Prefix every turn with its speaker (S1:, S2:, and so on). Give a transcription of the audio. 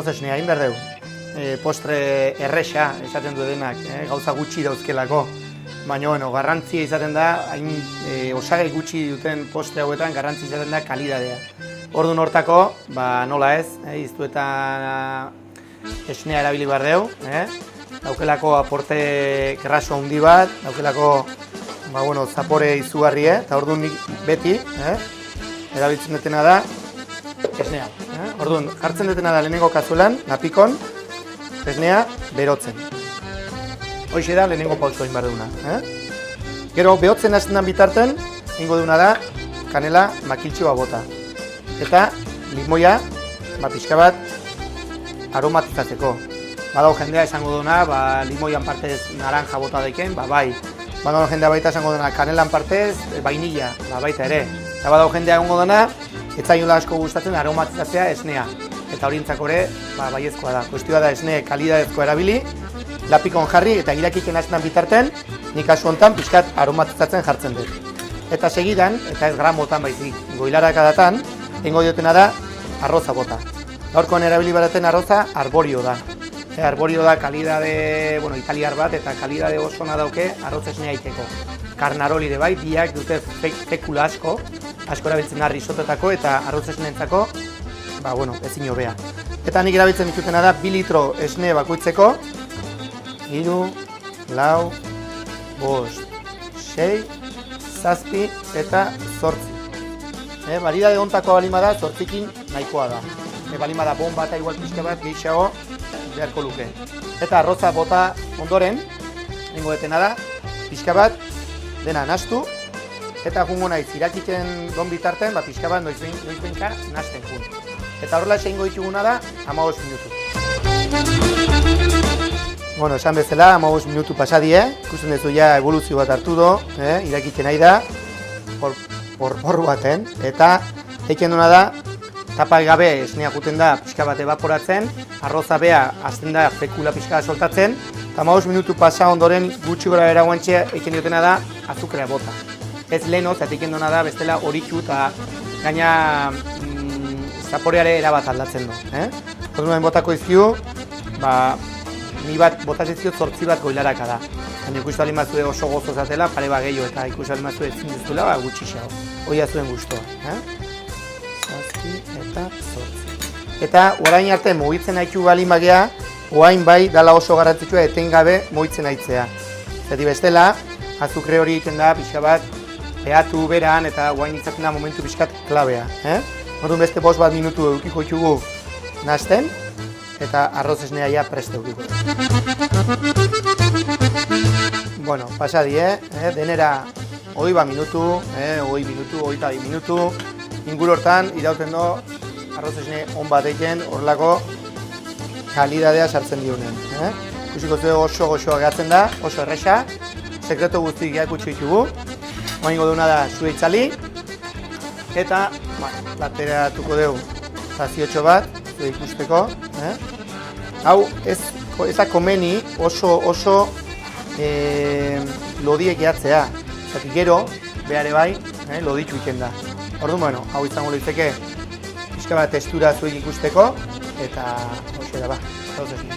S1: arroz esnea egin behar dugu. Postre erresa esaten du denak, gauza gutxi dauzkelako. Baina, bueno, garrantzia izaten da, hain osagai gutxi duten postre hauetan garrantzia izaten da kalidadea. Orduan hortako, nola ez, iztu eta esnea erabili behar dugu. Daukelako aporte graso handi bat, daukelako zapore izugarri, eta orduan beti erabiltzen dutena da esnea. Orduan, jartzen dutena da lehenengo kazuelan, napikon, esnea berotzen. Hoxe da lehenengo pausoa egin behar duguna. Gero, behotzen hasten den bitarten, egingo duguna da kanela makiltxoa bota. Eta limoia, pixka bat, aromatizatzeko. Badau jendea esango duna, limoian partez naranja bota daiken, bai. Badau jendea baita esango duna, kanelan partez, vainilla, baita ere. Eta badau jendea egongo duna, ez zainola asko gustatzen aromatizatzea esnea. Eta horientzako ere, baiezkoa da. Kuestioa da esne kalidadezko erabili, lapikon jarri eta irakiken hasten bitarten, nik kasu honetan pixkat aromatizatzen jartzen dut. Eta segidan, eta ez gramotan baizik, goilarakadatan, egingo diotena da arroza bota. Gaurkoan erabili baraten arroza arborio da. Arborio da kalidade, italiar bat eta kalidade oso ona dauke arroz esnea egiteko. Karnaroli ere bai, biak dute fekula asko erabiltzen da risotetako eta arroz esneentzako, ezin hobea. Eta nik erabiltzen ditutena da 2 litro esne bakoitzeko, 3, 4, 5, 6, 7 eta 8. Baridade hontako balima da, 8ekin nahikoa da. Balima da bomba eta igual pixka bat gehiago beharko luke. Eta arroza bota ondoren, egingo detena da, pixka bat dena nahastu, eta jungo naiz irakiken don bitarten, pixka bat noizbenka nahasten jun. Eta horrela egingo dituguna da 15 minutu. Esan bezala, 15 minutu pasadie, ikusten duzu ja evoluzio bat hartu do, irakiken nahi da, porru baten, eta eiken duna da, tapak gabe esnea juten da pixka bat evaporatzen, arroza bea azten da fekula pixka bat soltatzen, eta 15 minutu pasa ondoren gutxi gora eraguantxe eiken diotena da azukrea bota. Ez leheno, eta eiken duna da bestela horitu eta gaina zaporeare erabat aldatzen du. Orduan botako izkiu, ni bat botaz izkiu 8 bat goilaraka da. Baina ikustu alimazue oso gozo zatela, pare bat gehiago eta ikustu alimazue ezin duzula, gutxi xao. Hoi azuen guztua. Eta 8. Eta orain arte mugitzen haitu balimagea, orain bai dala oso garrantzitsua etengabe mugitzen haitzea. Zati bestela, azukre hori egiten da pixka bat behatu beran eta orain itzaten da momentu pixkat klabea. Orduan beste 5 bat minutu edukiko ditugu nahasten eta arroz esnea ja preste edukiko. Pasadi, denera 20 minutu, 20 minutu, 22 minutu, inguru hortan irauten do arroz esne on bat eken horrelako kalidadea sartzen diunen. Ikusiko zuen oso goxoa gehatzen da, oso erresa, sekreto guztik geakutxo ditugu. Oaingo duguna da zue itzali, eta lateratuko dugu zaziotxo bat, zue ikusteko. Hau ezak komeni oso lodiek gehatzea, zati gero, behare bai, loditxu iken da. Orduan, hau izango litzeke pixka bat testura zuek ikusteko, eta hoxe da gauz esne.